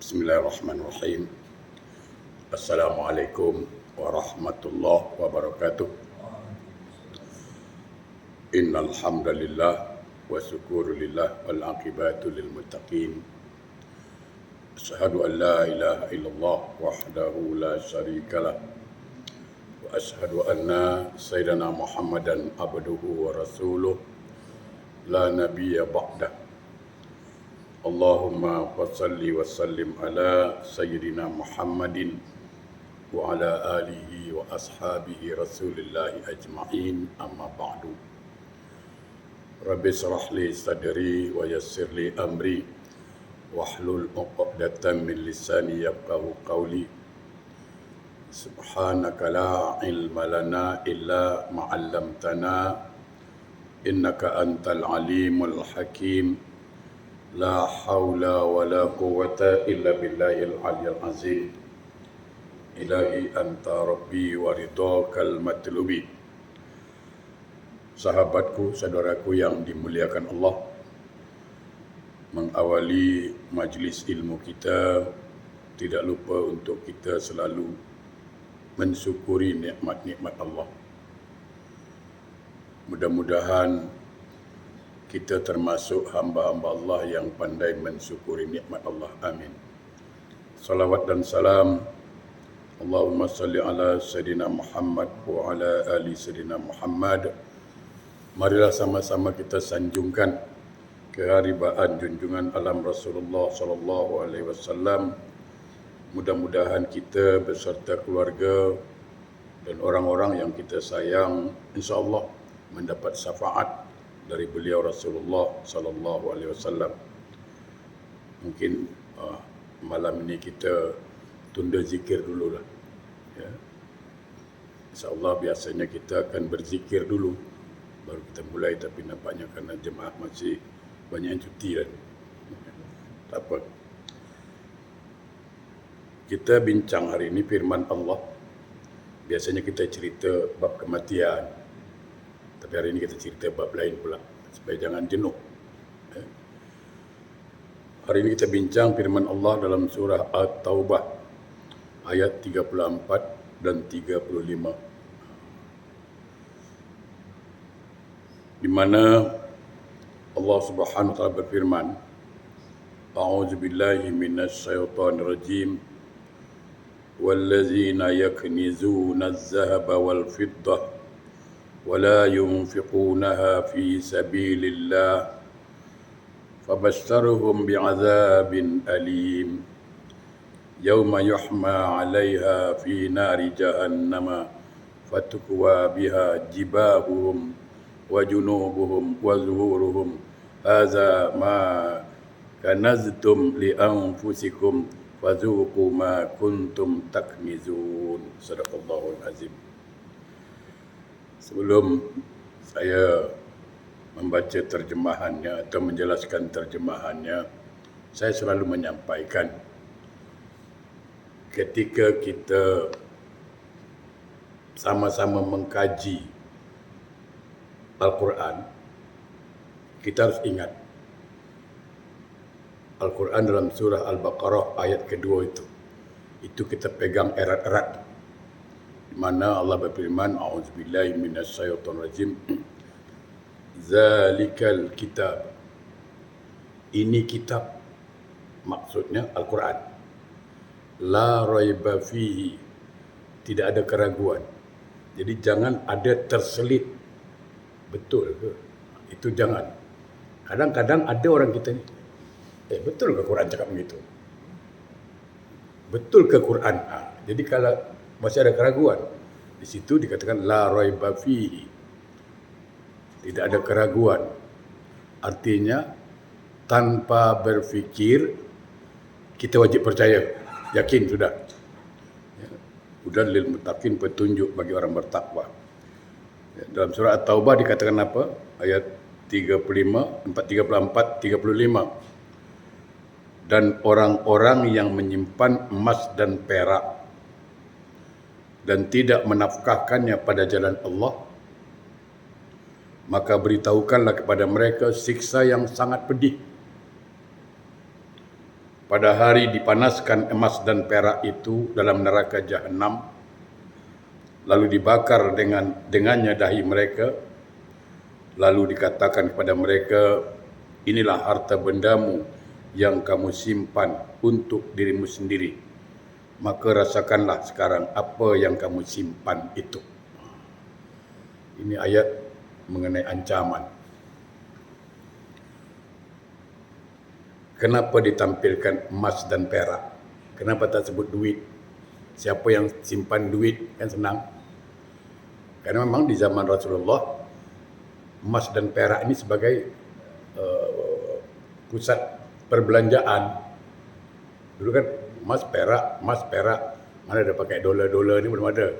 Bismillahirrahmanirrahim. Assalamualaikum warahmatullahi wabarakatuh. Innal hamdalillah wa syukurulillah wal aqibatu lil muttaqin. Asyhadu an la ilaha illallah wahdahu la syarikalah wa asyhadu anna sayyidina Muhammadan abduhu wa rasuluh la nabiyya ba'dah. Allahumma salli wa sallim ala sayyidina Muhammadin wa ala alihi wa ashabihi rasulillahi ajma'in, amma ba'du. Rabbi shrah li sadri wa yassir li amri wahlul 'uqdatam min lisani yafqahu qawli. Subhanaka la ilma lana illa ma 'allamtana innaka antal alimul hakim. La haula wa la quwwata illa billahil aliyyil azim. Ilahi anta rabbi wa ridhakal matlubi. Sahabatku, saudaraku yang dimuliakan Allah, mengawali majlis ilmu kita, tidak lupa untuk kita selalu mensyukuri nikmat-nikmat Allah. Mudah-mudahan kita termasuk hamba-hamba Allah yang pandai mensyukuri nikmat Allah. Amin. Salawat dan salam Allahumma salli ala Sayyidina Muhammad wa ala ali Sayyidina Muhammad. Marilah sama-sama kita sanjungkan keharibaan junjungan alam Rasulullah sallallahu alaihi wasallam. Mudah-mudahan kita beserta keluarga dan orang-orang yang kita sayang insya-Allah mendapat syafaat dari beliau Rasulullah sallallahu alaihi wasallam. Mungkin malam ini kita tunda zikir dululah. Ya. Insya-Allah biasanya kita akan berzikir dulu baru kita mulai, tapi nampaknya kerana jemaah masih banyak yang cuti kan. Tak apa. Kita bincang hari ini firman Allah. Biasanya kita cerita bab kematian. Tapi hari ini kita cerita bab lain pula, supaya jangan jenuh. Hari ini kita bincang firman Allah dalam surah At-Taubah ayat 34 dan 35. Di mana Allah Subhanahu wa taala berfirman, A'udzubillahi minasyaitonir rajim. Wallazina yaknizuna az-zahaba wal fiddah ولا ينفقونها في سبيل الله فبشرهم بعذاب أليم يوم يحمى عليها في نار جهنم فتكوى بها جباههم وجنوبهم وظهورهم هذا ما كنزتم لأنفسكم فذوقوا ما كنتم تكنزون. صدق الله العظيم. Sebelum saya membaca terjemahannya atau menjelaskan terjemahannya, saya selalu menyampaikan ketika kita sama-sama mengkaji Al-Quran, kita harus ingat Al-Quran dalam surah Al-Baqarah ayat kedua itu kita pegang erat-erat, di mana Allah berfirman, A'udzubillahi minasyaitonir rajim. Zalikal kitab. Ini kitab, maksudnya Al-Quran. La raiba fihi. Tidak ada keraguan. Jadi jangan ada terselit. Betul ke? Itu jangan. Kadang-kadang ada orang kita ni, betul ke Quran cakap begitu? Betul ke Quran? Jadi kalau masih ada keraguan, di situ dikatakan la raiba fihi. Tidak ada keraguan. Artinya tanpa berfikir kita wajib percaya, yakin sudah. Hudan lil muttaqin, petunjuk bagi orang bertakwa. Dalam surah At-Taubah dikatakan apa? Ayat 34, 35. Dan orang-orang yang menyimpan emas dan perak dan tidak menafkahkannya pada jalan Allah, maka beritahukanlah kepada mereka siksa yang sangat pedih. pada hari dipanaskan emas dan perak itu dalam neraka Jahannam, lalu dibakar dengannya dahi mereka, lalu dikatakan kepada mereka, inilah harta bendamu yang kamu simpan untuk dirimu sendiri, maka rasakanlah sekarang apa yang kamu simpan itu. Ini ayat mengenai ancaman. Kenapa ditampilkan emas dan perak? Kenapa tak sebut duit? Siapa yang simpan duit kan senang. Karena memang di zaman Rasulullah, emas dan perak ini sebagai pusat perbelanjaan. Dulu kan emas perak, mana ada pakai dolar ni belum ada.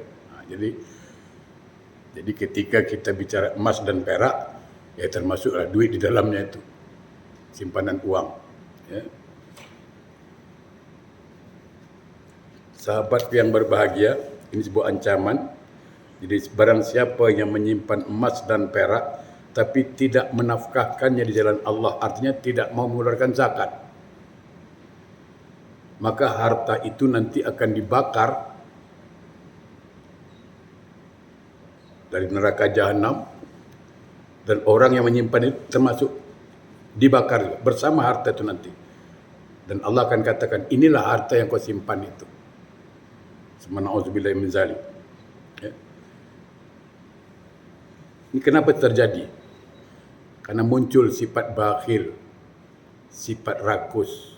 Jadi ketika kita bicara emas dan perak, ya termasuklah duit di dalamnya itu, simpanan uang. Ya. Sahabat yang berbahagia, ini sebuah ancaman. Jadi barang siapa yang menyimpan emas dan perak tapi tidak menafkahkannya di jalan Allah, artinya tidak mau mengeluarkan zakat, maka harta itu nanti akan dibakar dari neraka Jahannam, dan orang yang menyimpan itu termasuk dibakar bersama harta itu nanti. Dan Allah akan katakan, inilah harta yang kau simpan itu. Subhanallah min zalik. Ya. Ini kenapa terjadi? Karena muncul sifat bakhil, sifat rakus.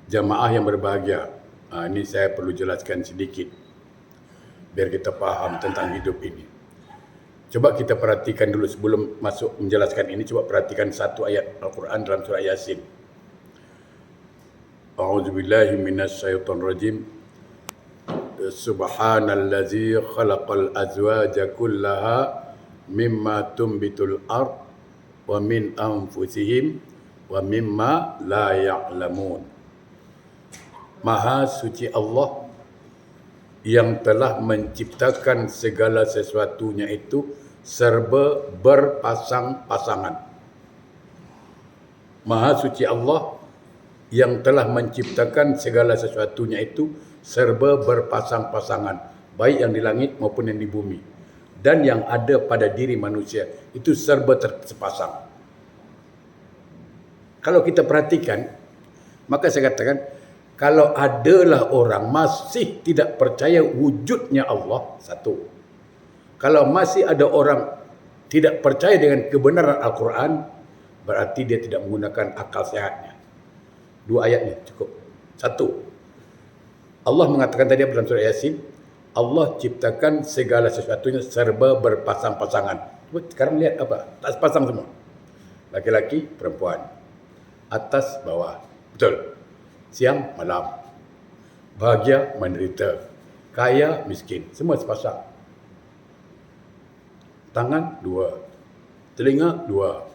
Jamaah yang berbahagia. Ini saya perlu jelaskan sedikit biar kita faham tentang hidup ini. Coba kita perhatikan dulu sebelum masuk menjelaskan ini, coba perhatikan satu ayat Al-Quran dalam surah Yasin. A'udzubillahi minasyaitonirrajim. Subhanallazi khalaqal azwaja kullaha mimma tumbitul ard wa min anfusihim wa mimma la ya'lamun. Maha suci Allah yang telah menciptakan segala sesuatunya itu serba berpasang-pasangan. Maha suci Allah yang telah menciptakan segala sesuatunya itu serba berpasang-pasangan, baik yang di langit maupun yang di bumi, dan yang ada pada diri manusia itu serba sepasang. Kalau kita perhatikan, maka saya katakan, kalau adalah orang masih tidak percaya wujudnya Allah, satu. Kalau masih ada orang tidak percaya dengan kebenaran Al-Quran, berarti dia tidak menggunakan akal sehatnya. Dua ayatnya cukup. Satu, Allah mengatakan tadi dalam surah Yasin, Allah ciptakan segala sesuatunya serba berpasang-pasangan. Sekarang lihat apa? Tak sepasang semua. Laki-laki, perempuan. Atas, bawah. Betul. Siang, malam. Bahagia, menderita. Kaya, miskin. Semua sepasang. Tangan, dua. Telinga, dua.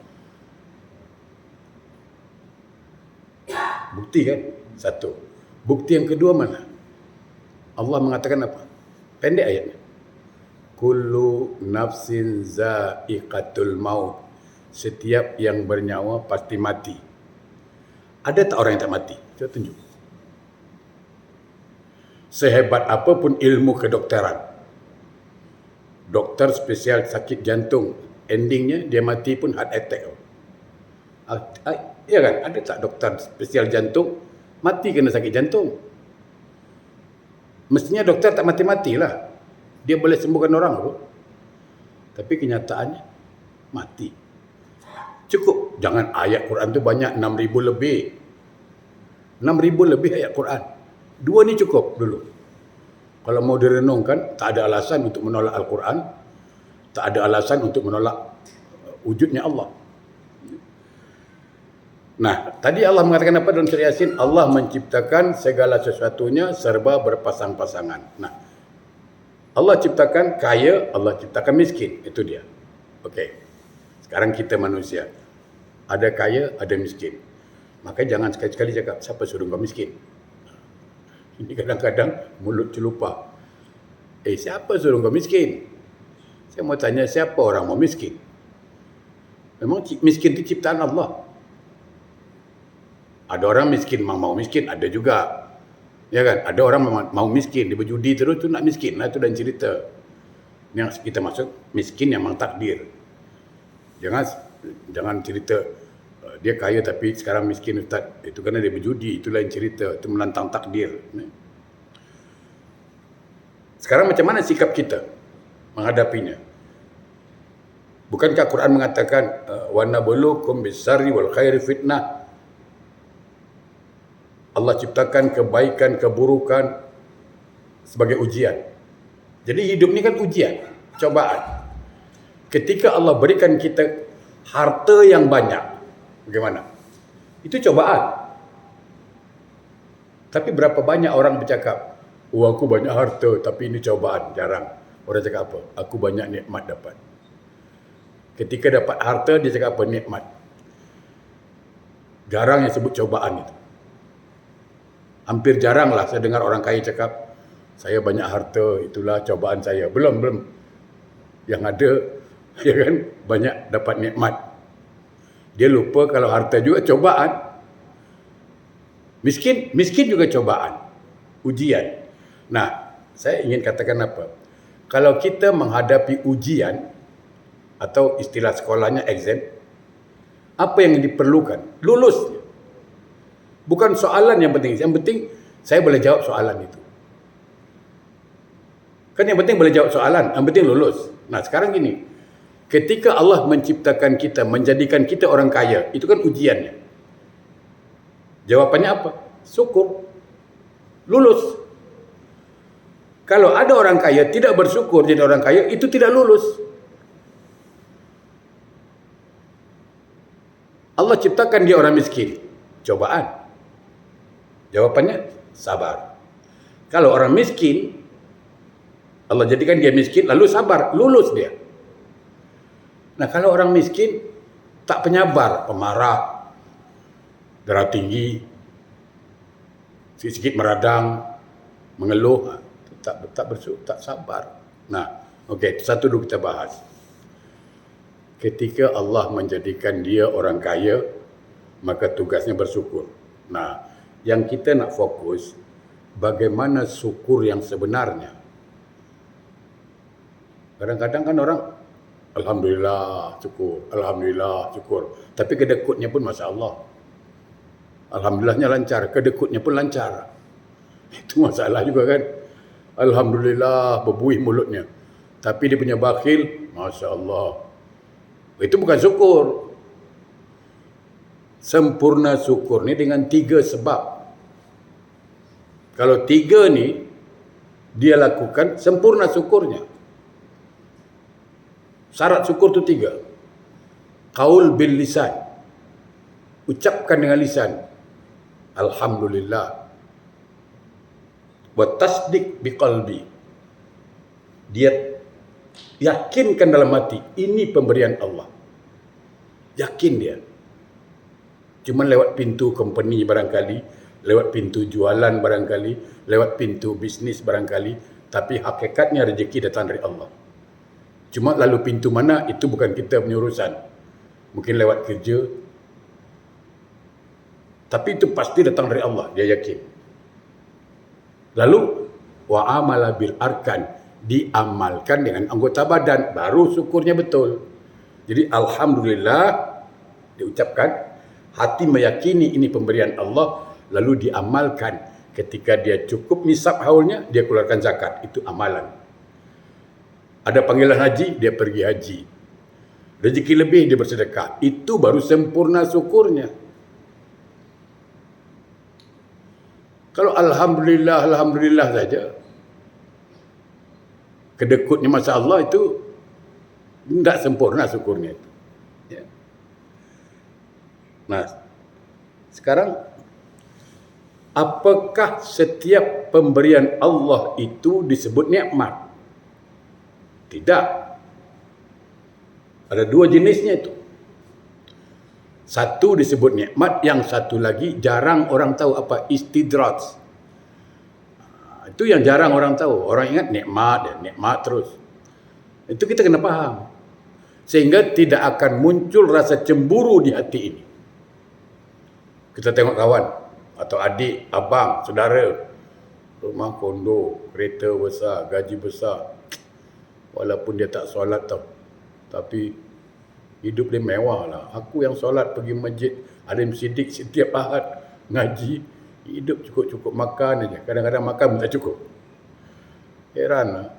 Bukti kan? Satu. Bukti yang kedua mana? Allah mengatakan apa? Pendek ayatnya. Kullu nafsin za'iqatul maut. Setiap yang bernyawa pasti mati. Ada tak orang yang tak mati? Coba tunjuk. Sehebat apapun ilmu kedokteran, dokter spesial sakit jantung, endingnya dia mati pun heart attack. Ya kan? Ada tak dokter spesial jantung mati kena sakit jantung? Mestinya dokter tak mati-matilah. Dia boleh sembuhkan orang tu. Tapi kenyataannya mati. Cukup. Jangan ayat Quran tu banyak, 6,000 lebih. 6,000 lebih ayat Quran. Dua ni cukup dulu. Kalau mau direnungkan, tak ada alasan untuk menolak Al-Quran. Tak ada alasan untuk menolak wujudnya Allah. Nah, tadi Allah mengatakan apa dalam surah Yasin? Allah menciptakan segala sesuatunya serba berpasang-pasangan. Nah, Allah ciptakan kaya, Allah ciptakan miskin. Itu dia. Okey. Sekarang kita manusia. Ada kaya, ada miskin. Maka jangan sekali-sekali cakap, siapa suruh kau miskin? Ini kadang-kadang mulut celupa. Siapa suruh kau miskin? Saya mau tanya, siapa orang mau miskin? Memang miskin itu ciptaan Allah. Ada orang miskin memang mau miskin, ada juga. Ya kan? Ada orang memang mau miskin, dia berjudi terus tu nak miskin lah, tu dan cerita. Yang kita maksud miskin yang memang takdir. Jangan cerita dia kaya tapi sekarang miskin ustaz. Itu kerana dia berjudi, itu lain cerita, itu menantang takdir. Sekarang macam mana sikap kita menghadapinya? Bukankah Quran mengatakan wa nabluukum bis-syarri wal khairi fitnah? Allah ciptakan kebaikan, keburukan sebagai ujian. Jadi hidup ni kan ujian, cobaan. Ketika Allah berikan kita harta yang banyak, bagaimana? Itu cobaan. Tapi berapa banyak orang bercakap, oh aku banyak harta tapi ini cobaan, jarang. Orang cakap apa? Aku banyak nikmat dapat. Ketika dapat harta, dia cakap apa? Nikmat. Jarang yang sebut cobaan itu. Hampir jarang lah saya dengar orang kaya cakap, saya banyak harta, itulah cobaan saya. Belum. Yang ada, ya kan, banyak dapat nikmat. Dia lupa kalau harta juga cobaan. Miskin juga cobaan. Ujian. Nah, saya ingin katakan apa? Kalau kita menghadapi ujian, atau istilah sekolahnya exam, apa yang diperlukan? Lulus. Bukan soalan yang penting. Yang penting saya boleh jawab soalan itu. Kan yang penting boleh jawab soalan, yang penting lulus. Nah sekarang gini, ketika Allah menciptakan kita, menjadikan kita orang kaya, itu kan ujiannya. Jawabannya apa? Syukur. Lulus. Kalau ada orang kaya tidak bersyukur jadi orang kaya, itu tidak lulus. Allah ciptakan dia orang miskin. Cobaan. Jawabannya sabar. Kalau orang miskin, Allah jadikan dia miskin lalu sabar, lulus dia. Nah kalau orang miskin tak penyabar, pemarah, darah tinggi, sikit-sikit meradang, mengeluh, tak sabar. Nah, okey, satu dulu kita bahas. Ketika Allah menjadikan dia orang kaya, maka tugasnya bersyukur. Nah, yang kita nak fokus, bagaimana syukur yang sebenarnya. Kadang-kadang kan orang, Alhamdulillah, syukur. Alhamdulillah, syukur. Tapi kedekutnya pun Masya Allah. Alhamdulillahnya lancar, kedekutnya pun lancar. Itu masalah juga kan. Alhamdulillah, berbuih mulutnya. Tapi dia punya bakhil, Masya Allah. Itu bukan syukur. Sempurna syukur ni dengan 3 sebab. Kalau 3 ni dia lakukan, sempurna syukurnya. Syarat syukur tu 3. Qaul bil lisan. Ucapkan dengan lisan. Alhamdulillah. Wa tasdiq bi qalbi. Dia yakinkan dalam hati, ini pemberian Allah. Yakin dia. Cuma lewat pintu company barangkali, lewat pintu jualan barangkali, lewat pintu bisnis barangkali, tapi hakikatnya rezeki datang dari Allah. Cuma lalu pintu mana, itu bukan kita punya urusan. Mungkin lewat kerja, tapi itu pasti datang dari Allah, dia yakin. Lalu, wa amala bil arkan, diamalkan dengan anggota badan, baru syukurnya betul. Jadi Alhamdulillah, diucapkan, hati meyakini ini pemberian Allah, lalu diamalkan. Ketika dia cukup nisab haulnya, dia keluarkan zakat. Itu amalan. Ada panggilan haji, dia pergi haji. Rezeki lebih, dia bersedekah. Itu baru sempurna syukurnya. Kalau Alhamdulillah, Alhamdulillah saja, kedekutnya Masya Allah, itu tidak sempurna syukurnya itu. Ya. Nah, sekarang apakah setiap pemberian Allah itu disebut nikmat? Tidak. Ada 2 jenisnya itu. Satu disebut nikmat, yang satu lagi jarang orang tahu apa istidraj. Itu yang jarang orang tahu. Orang ingat nikmat, nikmat terus. Itu kita kena faham. Sehingga tidak akan muncul rasa cemburu di hati ini. Kita tengok kawan atau adik, abang, saudara, rumah kondo, kereta besar, gaji besar. Walaupun dia tak solat tau, tapi hidup dia mewah lah. Aku yang solat pergi masjid, Alim Siddiq setiap Ahad ngaji, hidup cukup-cukup makan aja. Kadang-kadang makan pun tak cukup. Heran lah.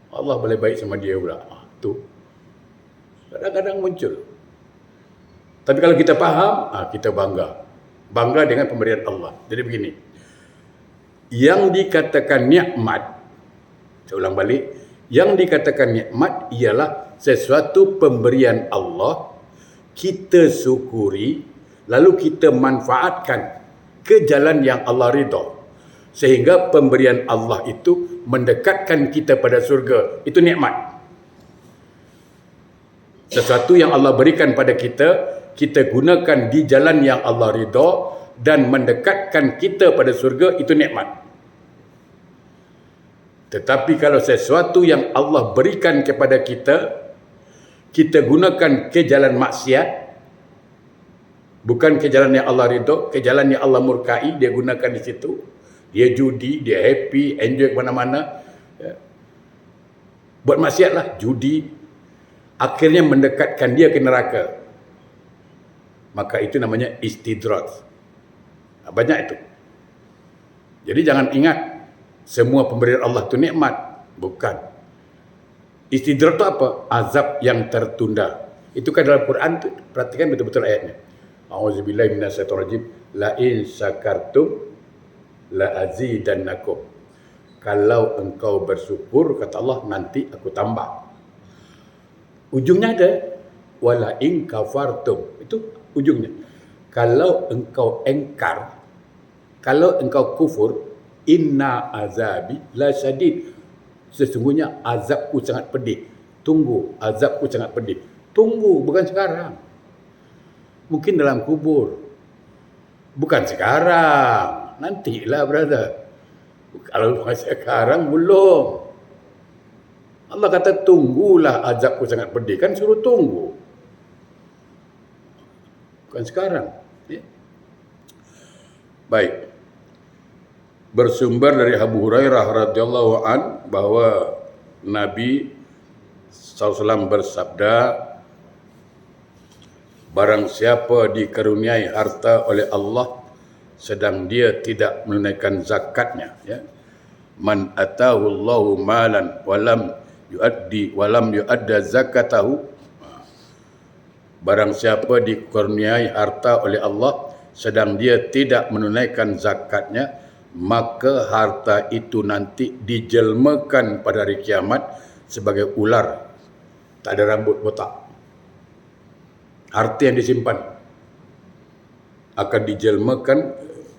Allah boleh baik sama dia pula. Tu kadang-kadang muncul. Tapi kalau kita faham, kita bangga. Bangga dengan pemberian Allah. Jadi begini, yang dikatakan nikmat, saya ulang balik, yang dikatakan nikmat ialah sesuatu pemberian Allah, kita syukuri, lalu kita manfaatkan ke jalan yang Allah ridha. Sehingga pemberian Allah itu mendekatkan kita pada surga. Itu nikmat. Sesuatu yang Allah berikan pada kita, kita gunakan di jalan yang Allah ridha dan mendekatkan kita pada surga, itu nikmat. Tetapi kalau sesuatu yang Allah berikan kepada kita, kita gunakan ke jalan maksiat, bukan ke jalan yang Allah ridha, ke jalan yang Allah murkai, dia gunakan di situ. Dia judi, dia happy, enjoy ke mana-mana. Buat maksiatlah, judi. Akhirnya mendekatkan dia ke neraka. Maka itu namanya istidraj. Banyak itu. Jadi jangan ingat semua pemberian Allah itu nikmat. Bukan. Istidraj itu apa? Azab yang tertunda. Itu kan dalam Quran tu, perhatikan betul-betul ayatnya. A'udzubillahi minasyaitonirrajim. La in syakartum la azidannakum. Kalau engkau bersyukur, kata Allah, nanti aku tambah. Ujungnya ada wala in kafartum. Itu ujungnya. Kalau engkau engkar, kalau engkau kufur, inna azabi la syadid. Sesungguhnya azabku sangat pedih. Tunggu, azabku sangat pedih. Tunggu, bukan sekarang. Mungkin dalam kubur. Bukan sekarang. Nantilah, brother. Kalau sekarang belum. Allah kata tunggulah, azabku sangat pedih. Kan suruh tunggu. Bukan sekarang. Ya. Baik. Bersumber dari Abu Hurairah radhiyallahu an bahwa Nabi SAW bersabda, barang siapa dikaruniai harta oleh Allah sedang dia tidak menunaikan zakatnya, ya, man atahu Allahu malan walam yuadda zakatahu, barang siapa dikurniai harta oleh Allah sedang dia tidak menunaikan zakatnya, maka harta itu nanti dijelmakan pada hari kiamat sebagai ular tak ada rambut botak. Harta yang disimpan akan dijelmakan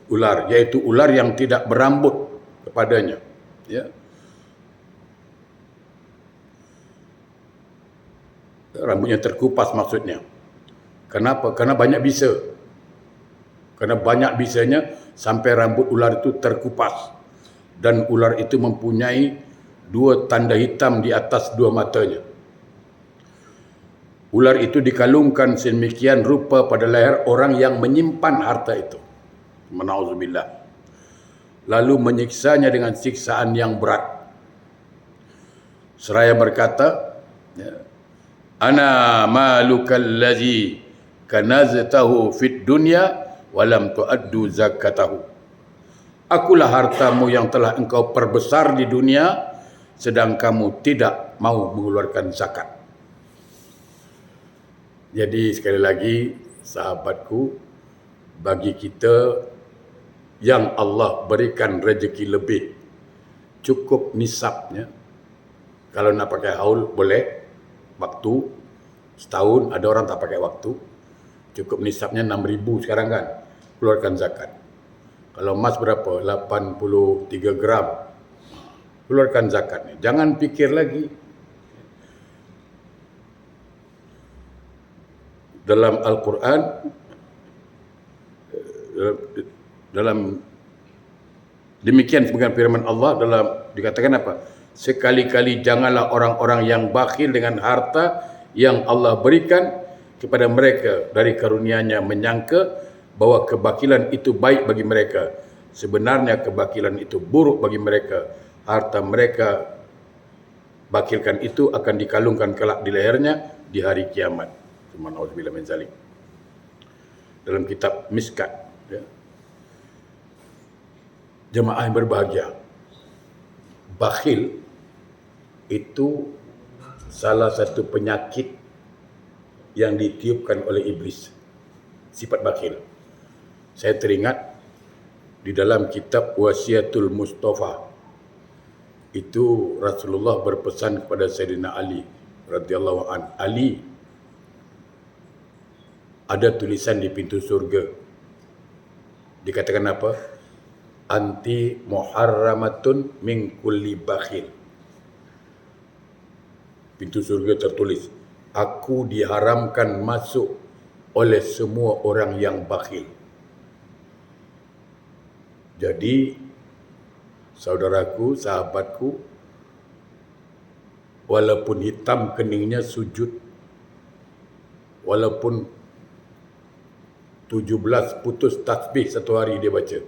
ular, yaitu ular yang tidak berambut kepadanya, ya. Rambutnya terkupas maksudnya. Kenapa? Karena banyak bisa. Karena banyak bisanya sampai rambut ular itu terkupas. Dan ular itu mempunyai 2 tanda hitam di atas 2 matanya. Ular itu dikalungkan sedemikian rupa pada leher orang yang menyimpan harta itu. Na'udzubillah. Lalu menyiksanya dengan siksaan yang berat. Seraya berkata, ya, ana malukal ladzi kanaztahu fid dunya walam tuaddu zakatahu. Akulah hartamu yang telah engkau perbesar di dunia sedang kamu tidak mau mengeluarkan zakat. Jadi sekali lagi sahabatku, bagi kita yang Allah berikan rezeki lebih, cukup nisabnya. Kalau nak pakai haul boleh, waktu setahun, ada orang tak pakai waktu, cukup nisabnya 6,000 sekarang kan, keluarkan zakat. Kalau emas berapa? 83 gram. Keluarkan zakatnya. Jangan fikir lagi. Dalam Al-Quran, dalam demikian sebagian firman Allah, dalam dikatakan apa? Sekali-kali janganlah orang-orang yang bakhil dengan harta yang Allah berikan kepada mereka dari karunia-Nya, menyangka bahwa kebakilan itu baik bagi mereka. Sebenarnya kebakilan itu buruk bagi mereka. Harta mereka bakilkan itu akan dikalungkan kelak di lehernya di hari kiamat. Subhanallah min zalik. Dalam kitab Miskat, ya. Jemaah yang berbahagia, bakhil itu salah satu penyakit yang ditiupkan oleh iblis. Sifat bakhil. Saya teringat di dalam kitab Wasiatul Mustafa, itu Rasulullah berpesan kepada Sayyidina Ali radhiyallahu an. Ali, ada tulisan di pintu surga. Dikatakan apa? Anti muharramatun min kulli bakhil. Pintu surga tertulis, aku diharamkan masuk oleh semua orang yang bakhil. Jadi, saudaraku, sahabatku, walaupun hitam keningnya sujud, walaupun 17 putus tasbih satu hari dia baca,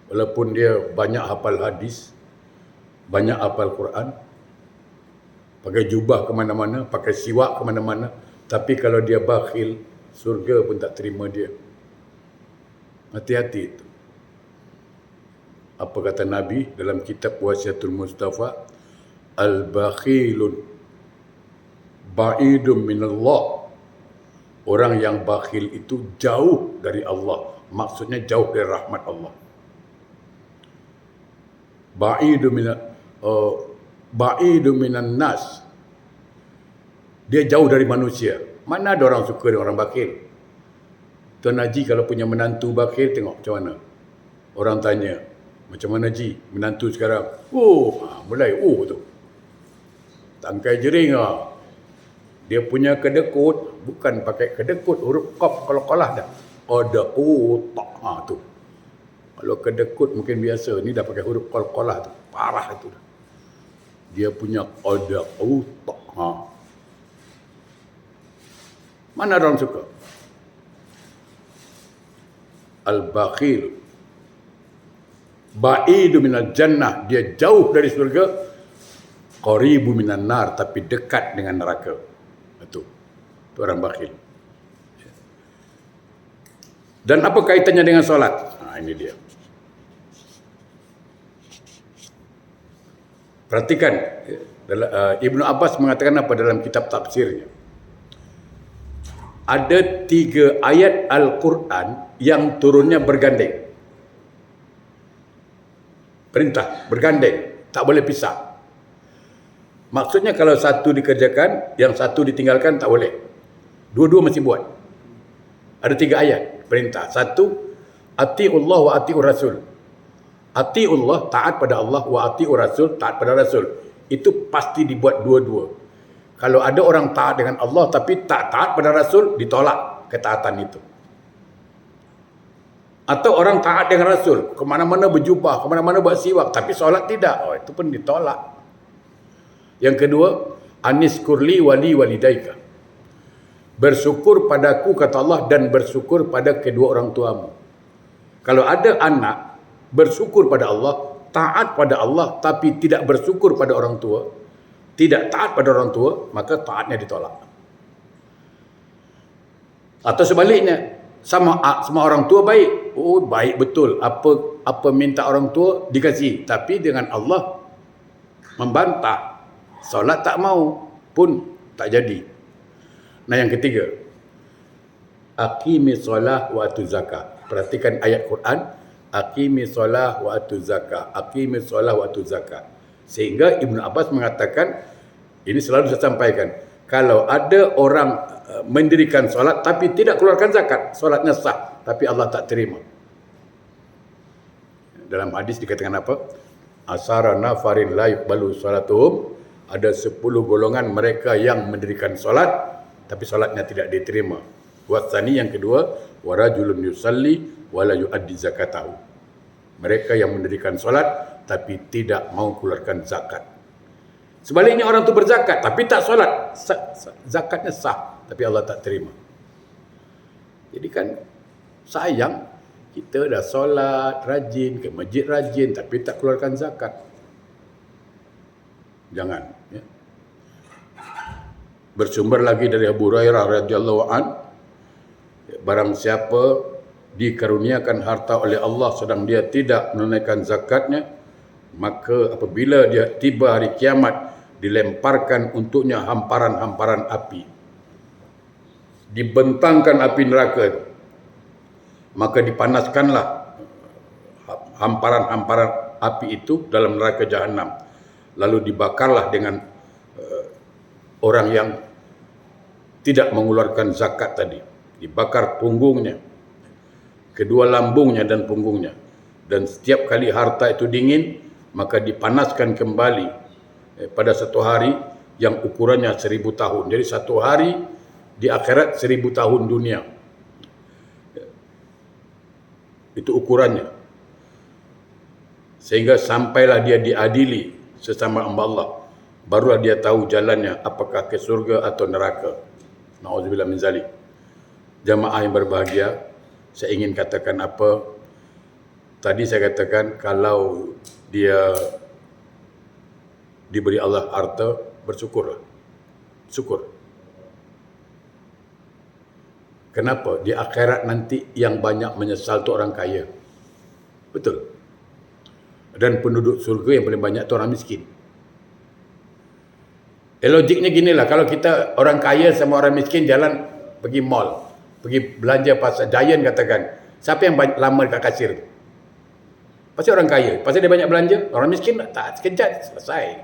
walaupun dia banyak hafal hadis, banyak hafal Quran, pakai jubah ke mana-mana, pakai siwak ke mana-mana, tapi kalau dia bakhil, surga pun tak terima dia. Hati-hati itu. Apa kata Nabi dalam kitab Wasiatul Mustafa? Al-bakhilun ba'idun minallah. Orang yang bakhil itu jauh dari Allah. Maksudnya jauh dari rahmat Allah. Ba'idun minan nas. Dia jauh dari manusia. Mana ada orang suka dengan orang bakhil? Tuan Haji kalau punya menantu bakhil, tengok macam mana. Orang tanya, macam mana Ji menantu sekarang? Mulai tu. Tangkai jering . Dia punya kedekut, bukan pakai kedekut, huruf qaf qalqalah dah. Ada tak tu. Kalau kedekut mungkin biasa, ni dah pakai huruf qalqalah tu. Parah itu dah. Dia punya ada tak. Mana orang suka? Al-bakhil ba'idu minal jannah, dia jauh dari surga, qaribu minan nar, tapi dekat dengan neraka. Itu orang bakhil. Dan apa kaitannya dengan solat? Ini dia. Perhatikan, Ibnu Abbas mengatakan apa dalam kitab tafsirnya? Ada 3 ayat Al-Quran yang turunnya bergandeng. Perintah bergandeng, tak boleh pisah. Maksudnya kalau satu dikerjakan, yang satu ditinggalkan tak boleh. Dua-dua mesti buat. Ada 3 ayat perintah. 1, ati'ullah wa ati'ur rasul. Ati'ullah, taat pada Allah, wa ati'ur rasul, taat pada rasul. Itu pasti dibuat dua-dua. Kalau ada orang taat dengan Allah tapi tak taat pada rasul, ditolak ketaatan itu. Atau orang taat dengan Rasul, kemana-mana berjubah, kemana-mana buat siwak, tapi solat tidak. Itu pun ditolak. Yang kedua, anis kurli wali walidaika. Bersyukur padaku, kata Allah, dan bersyukur pada kedua orang tuamu. Kalau ada anak bersyukur pada Allah, taat pada Allah, tapi tidak bersyukur pada orang tua, tidak taat pada orang tua, maka taatnya ditolak. Atau sebaliknya, sama orang tua baik. Baik betul. Apa minta orang tua dikasih. Tapi dengan Allah membantah. Solat tak mau pun tak jadi. Nah, yang ketiga, aqimi solah wa atu zakah. Perhatikan ayat Quran, aqimi solah wa atu zakah, aqimi solah wa atu zakah. Sehingga Ibnu Abbas mengatakan, ini selalu saya sampaikan, kalau ada orang mendirikan solat tapi tidak keluarkan zakat, solatnya sah, tapi Allah tak terima. Dalam hadis dikatakan apa? Asara nafarin la yuqbalu salatuhum. Ada 10 golongan mereka yang mendirikan solat tapi solatnya tidak diterima. Wasani, yang kedua, warajulun yusalli wala yuaddi zakatahu. Mereka yang mendirikan solat tapi tidak mau keluarkan zakat. Sebaliknya orang tu berzakat tapi tak solat, zakatnya sah tapi Allah tak terima. Jadi kan Sayang, kita dah solat rajin, ke masjid rajin, tapi tak keluarkan zakat. Jangan. Ya. Bersumber lagi dari Abu Hurairah radhiyallahu an, barang siapa dikaruniakan harta oleh Allah sedang dia tidak menunaikan zakatnya, maka apabila dia tiba hari kiamat, dilemparkan untuknya hamparan-hamparan api. Dibentangkan api neraka itu. Maka dipanaskanlah hamparan-hamparan api itu dalam neraka jahanam. Lalu dibakarlah dengan orang yang tidak mengeluarkan zakat tadi. Dibakar punggungnya, kedua lambungnya dan punggungnya. Dan setiap kali harta itu dingin, maka dipanaskan kembali pada satu hari yang ukurannya 1000 tahun. Jadi satu hari di akhirat 1000 tahun dunia. Itu ukurannya. Sehingga sampailah dia diadili sesama hamba Allah. Barulah dia tahu jalannya apakah ke surga atau neraka. Na'udzubillah min zalik. Jamaah yang berbahagia, saya ingin katakan apa? Tadi saya katakan kalau dia diberi Allah harta, bersyukurlah. Syukur. Kenapa? Di akhirat nanti yang banyak menyesal tu orang kaya. Betul. Dan penduduk surga yang paling banyak tu orang miskin. Logiknya ginilah, kalau kita orang kaya sama orang miskin jalan pergi mall, pergi belanja pasar, Giant katakan, siapa yang lama dekat kasir tu? Pasti orang kaya. Pasti dia banyak belanja. Orang miskin tak, sekejap selesai.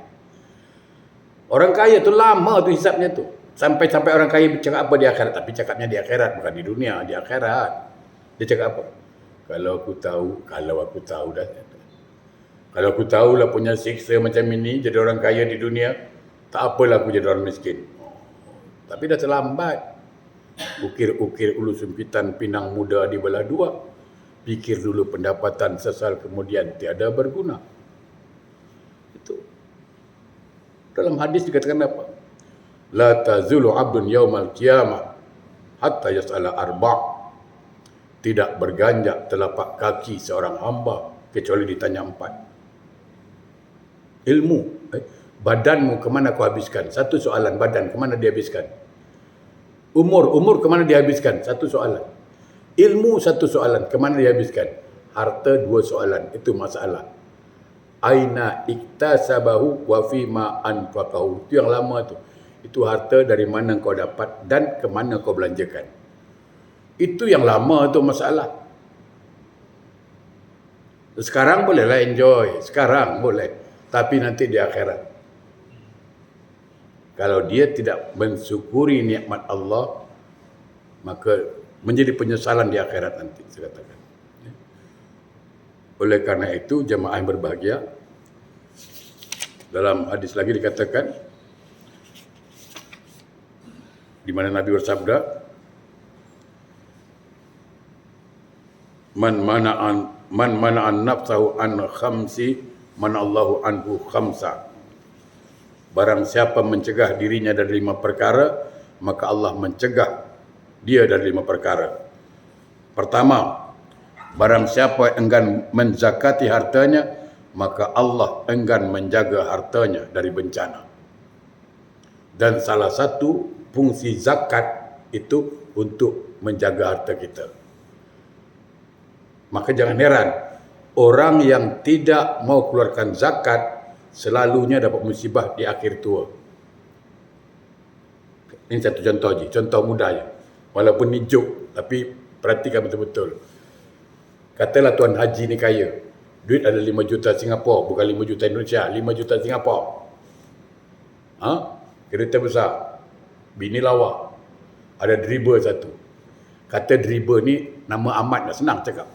Orang kaya tu lama tu hisapnya tu. Sampai orang kaya cakap apa di akhirat. Tapi cakapnya di akhirat, bukan di dunia, di akhirat. Dia cakap apa? Kalau aku tahu dah. Kalau aku tahu lah punya siksa macam ini, jadi orang kaya di dunia, tak apalah aku jadi orang miskin. Tapi dah terlambat. Ukir-ukir ulu sempitan pinang muda dibelah dua. Pikir dulu pendapatan sesal kemudian tiada berguna. Itu. Dalam hadis dikatakan apa? La tazulu abdun yaumal qiyamah hatta yas'ala arba'. Tidak berganjak telapak kaki seorang hamba kecuali ditanya 4. Ilmu. Badanmu kemana kau habiskan? Satu soalan. Badan kemana dihabiskan? Umur kemana dihabiskan? Satu soalan. Ilmu satu soalan, kemana dihabiskan? Harta 2 soalan, itu masalah. Aina iktasabahu wa fima anfaqahu. Itu yang lama tu. Itu harta dari mana kau dapat dan ke mana kau belanjakan. Itu yang lama tu masalah. Sekarang bolehlah enjoy, sekarang boleh. Tapi nanti di akhirat, kalau dia tidak mensyukuri nikmat Allah, maka menjadi penyesalan di akhirat nanti, saya katakan. Oleh karena itu, jemaah yang berbahagia, dalam hadis lagi dikatakan, di mana Nabi bersabda, man mana'an nafsahu an khamsi, manallahu anhu khamsa. Barang siapa mencegah dirinya dari 5 perkara, maka Allah mencegah dia dari 5 perkara. Pertama, barang siapa enggan menzakati hartanya, maka Allah enggan menjaga hartanya dari bencana. Dan salah satu fungsi zakat itu untuk menjaga harta kita. Maka jangan heran, orang yang tidak mau keluarkan zakat selalunya dapat musibah di akhir tua. Ini satu contoh je, contoh mudah je. Walaupun ni joke, tapi perhatikan betul-betul. Katalah tuan haji ni kaya. Duit ada 5 juta Singapura, bukan 5 juta Indonesia, 5 juta Singapura. Kereta besar. Bini lawa. Ada driver satu. Kata driver ni nama Ahmad, nak senang cakap.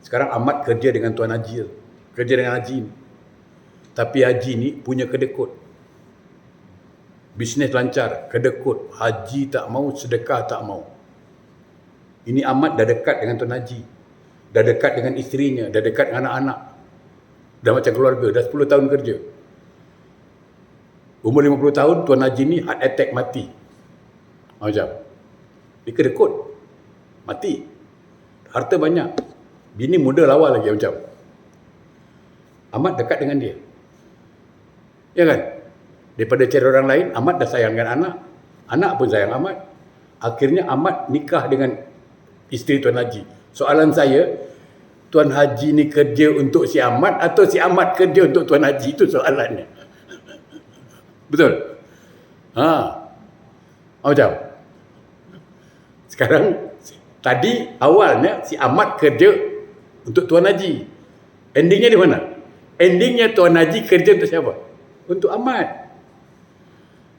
Sekarang Ahmad kerja dengan tuan haji. Kerja dengan haji ni. Tapi haji ni punya kedekut. Bisnes lancar, kedekut. Haji tak mau, sedekah tak mau. Ini Ahmad dah dekat dengan tuan haji. Dah dekat dengan isterinya, dah dekat dengan anak-anak. Dah macam keluarga, dah 10 tahun kerja. Umur 50 tahun, tuan haji ni heart attack mati. Macam. Dia kedekut. Mati. harta banyak. Bini muda lawa lagi macam. Amat dekat dengan dia. Ya kan? Daripada cari orang lain, Amat dah sayangkan anak. Anak pun sayang Amat. Akhirnya Amat nikah dengan isteri Tuan Haji. Soalan saya, Tuan Haji ni kerja untuk si Amat atau si Amat kerja untuk Tuan Haji? Itu soalannya. Betul? Macam? Sekarang, tadi awalnya si Amat kerja untuk Tuan Haji. Endingnya di mana? Endingnya Tuan Haji kerja untuk siapa? Untuk Amat.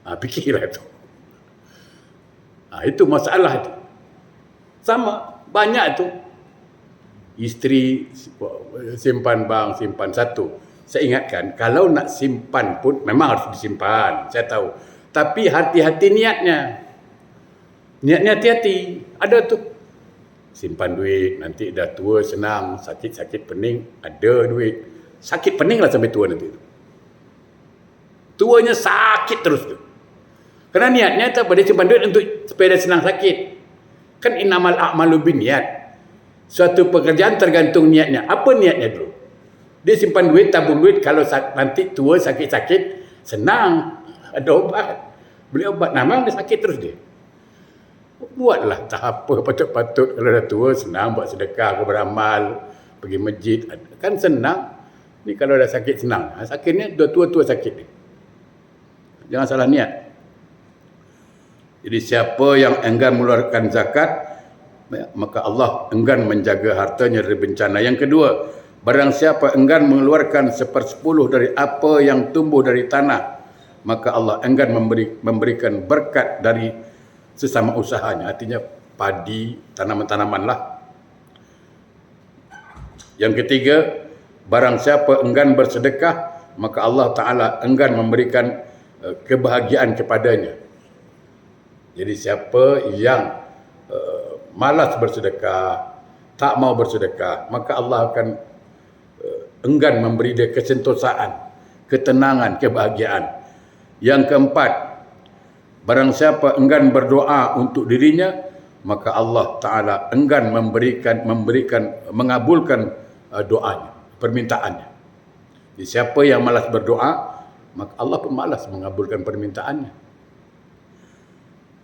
Fikirlah tu. Itu masalah tu. Sama, banyak tu. Isteri simpan bank, simpan satu. Saya ingatkan, kalau nak simpan pun memang harus disimpan. Saya tahu. Tapi hati-hati niatnya. Niatnya hati-hati. Ada tu. Simpan duit, nanti dah tua senang. Sakit-sakit pening, ada duit. Sakit pening lah sampai tua nanti. Tuanya sakit terus tu. Kerana niatnya tak boleh simpan duit untuk supaya dia senang sakit. Kan innamal a'malu binniat. Suatu pekerjaan tergantung niatnya. Apa niatnya dulu? Dia simpan duit, tabung duit, kalau nanti tua sakit-sakit, senang. Ada obat. Beli obat, memang dia sakit terus dia. Buatlah tak apa, patut-patut kalau dah tua, senang buat sedekah, beramal, pergi masjid. Kan senang. Ni kalau dah sakit, senang. Sakitnya, dah tua-tua sakit dia. Jangan salah niat. Jadi siapa yang enggan mengeluarkan zakat, maka Allah enggan menjaga hartanya dari bencana. Yang kedua, barang siapa enggan mengeluarkan 1/10 dari apa yang tumbuh dari tanah, maka Allah enggan memberikan berkat dari sesama usahanya. Artinya padi, tanaman-tanaman lah. Yang ketiga, barang siapa enggan bersedekah, maka Allah Ta'ala enggan memberikan kebahagiaan kepadanya. Jadi siapa yang malas bersedekah, tak mau bersedekah, maka Allah akan enggan memberi dia kesentosaan, ketenangan, kebahagiaan. Yang keempat, barang siapa enggan berdoa untuk dirinya, maka Allah Ta'ala enggan mengabulkan doanya, permintaannya. Jadi siapa yang malas berdoa, maka Allah pun malas mengabulkan permintaannya.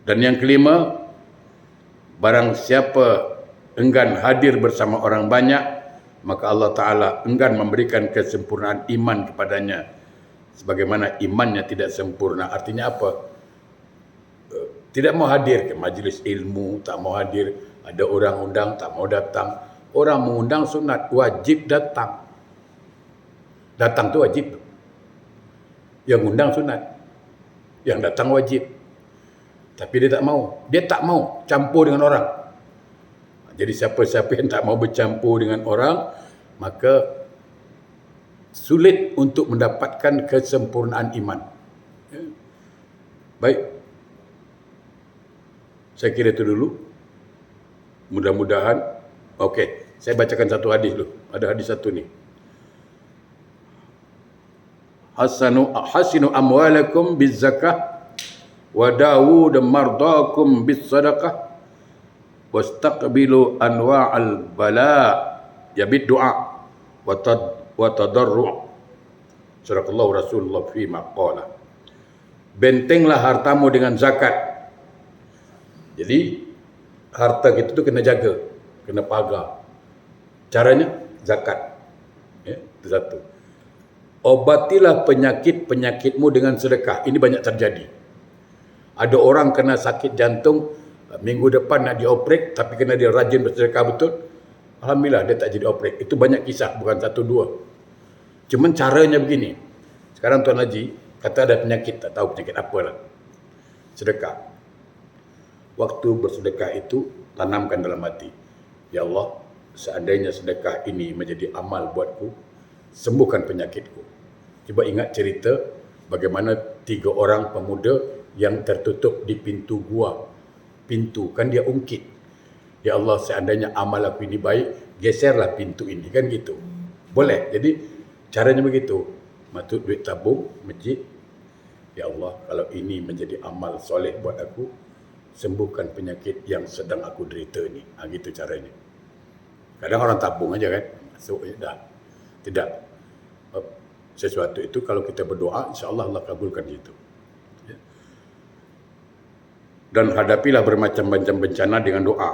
Dan yang kelima, barang siapa enggan hadir bersama orang banyak, maka Allah Ta'ala enggan memberikan kesempurnaan iman kepadanya. Sebagaimana imannya tidak sempurna. Artinya apa? Tidak mau hadir ke majlis ilmu, tak mau hadir. Ada orang undang, tak mau datang. Orang mengundang sunat, wajib datang. Datang tu wajib. Yang undang sunat, yang datang wajib. Tapi dia tak mau. Dia tak mau campur dengan orang. Jadi siapa-siapa yang tak mau bercampur dengan orang, maka sulit untuk mendapatkan kesempurnaan iman. Baik. Saya kira itu dulu. Mudah-mudahan. Okey. Saya bacakan satu hadis dulu. Ada hadis satu ni. Hasinu amwalakum bizzakah wa Dawud mardakum bis sadaqah wastaqbilu anwa'al bala ya bid du'a wa tadarru'. Sadaqallahu Rasulullah fi ma qala. Bentenglah hartamu dengan zakat. Jadi harta kita tu kena jaga, kena pagar. Caranya zakat. Itu satu. Obatilah penyakit-penyakitmu dengan sedekah. Ini banyak terjadi. Ada orang kena sakit jantung, minggu depan nak dioperate, tapi kena dia rajin bersedekah betul. Alhamdulillah dia tak jadi operate. Itu banyak kisah, bukan satu dua. Cuma caranya begini. Sekarang Tuan Haji kata ada penyakit, tak tahu penyakit apa lah. Sedekah. Waktu bersedekah itu, tanamkan dalam hati. Ya Allah, seandainya sedekah ini menjadi amal buatku, sembuhkan penyakitku. Cuba ingat cerita bagaimana 3 orang pemuda yang tertutup di pintu gua. Pintu, kan dia ungkit. Ya Allah, seandainya amal aku ini baik, geserlah pintu ini. Kan gitu. Boleh. Jadi, caranya begitu. Masuk duit tabung, masjid. Ya Allah, kalau ini menjadi amal soleh buat aku, sembuhkan penyakit yang sedang aku derita ni. Gitu caranya. Kadang orang tabung aja kan, masuk ya dah. Tidak. Sesuatu itu kalau kita berdoa, insya-Allah Allah kabulkan itu. Ya. Dan hadapilah bermacam-macam bencana dengan doa,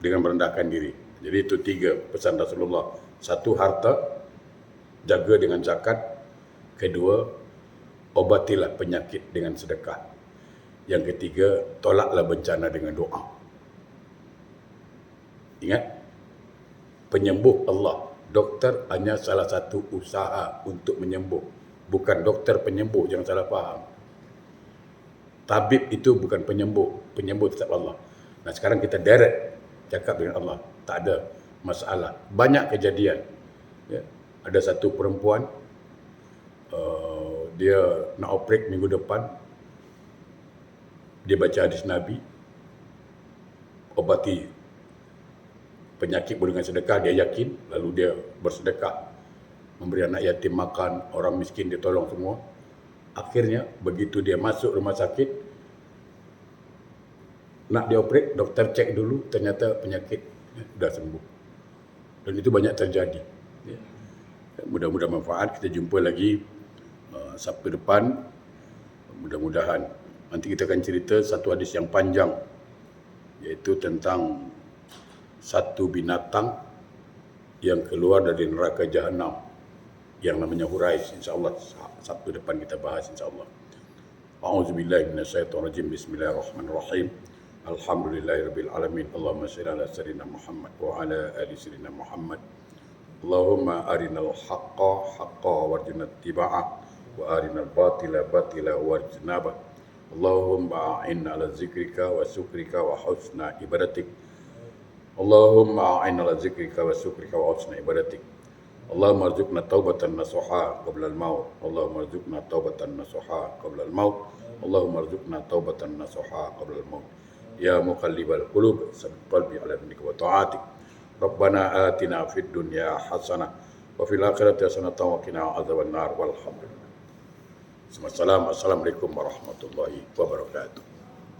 dengan merendahkan diri. Jadi itu 3 pesan Rasulullah. 1, harta, jaga dengan zakat. Kedua, obatilah penyakit dengan sedekah. Yang ketiga, tolaklah bencana dengan doa. Ingat, penyembuh Allah. Doktor hanya salah satu usaha untuk menyembuh. Bukan doktor penyembuh, jangan salah faham. Tabib itu bukan penyembuh. Penyembuh tetap Allah. Nah sekarang kita direct cakap dengan Allah. Tak ada masalah. Banyak kejadian. Ya. Ada satu perempuan, dia nak operate minggu depan. Dia baca hadis Nabi. Obati penyakit dengan sedekah, dia yakin. Lalu dia bersedekah. Memberi anak yatim makan, orang miskin dia tolong semua. Akhirnya begitu dia masuk rumah sakit, nak dioperate, doktor cek dulu, ternyata penyakit dah sembuh. Dan itu banyak terjadi. Ya. Mudah-mudahan manfaat. Kita jumpa lagi Sabtu depan. Mudah-mudahan. Nanti kita akan cerita satu hadis yang panjang, iaitu tentang satu binatang yang keluar dari neraka Jahanam yang namanya Hurais. InsyaAllah Sabtu depan kita bahas insyaAllah. A'udzubillahi minasyaitonirrajim. Bismillahirrahmanirrahim. Alhamdulillahirabbil alamin. Allahumma shalli ala sayyidina Muhammad wa ala ali sayyidina Muhammad. Allahumma arinal haqqa haqqa warjuna ittiba'ah wa arinal batila batila warjunabah. Allahumma a'inna ala zikrika wa syukrika wa husna ibadatik. Allahumma a'inna ala zikrika wa syukrika wa husna ibadatik. Allahumma arzuqna taubatan nasuha qabla al-maut. Allahumma arzuqna taubatan nasuha qabla al-maut. Allahumma arzuqna taubatan nasuha qabla al-maut. Ya muqallibal qulub, sabbit qalbi ala dinika wa ta'atik. Rabbana atina fid dunya hasanah wa fil akhirati hasanah wa qina adzabannar. Walhamdulillah. Assalamualaikum warahmatullahi wabarakatuh.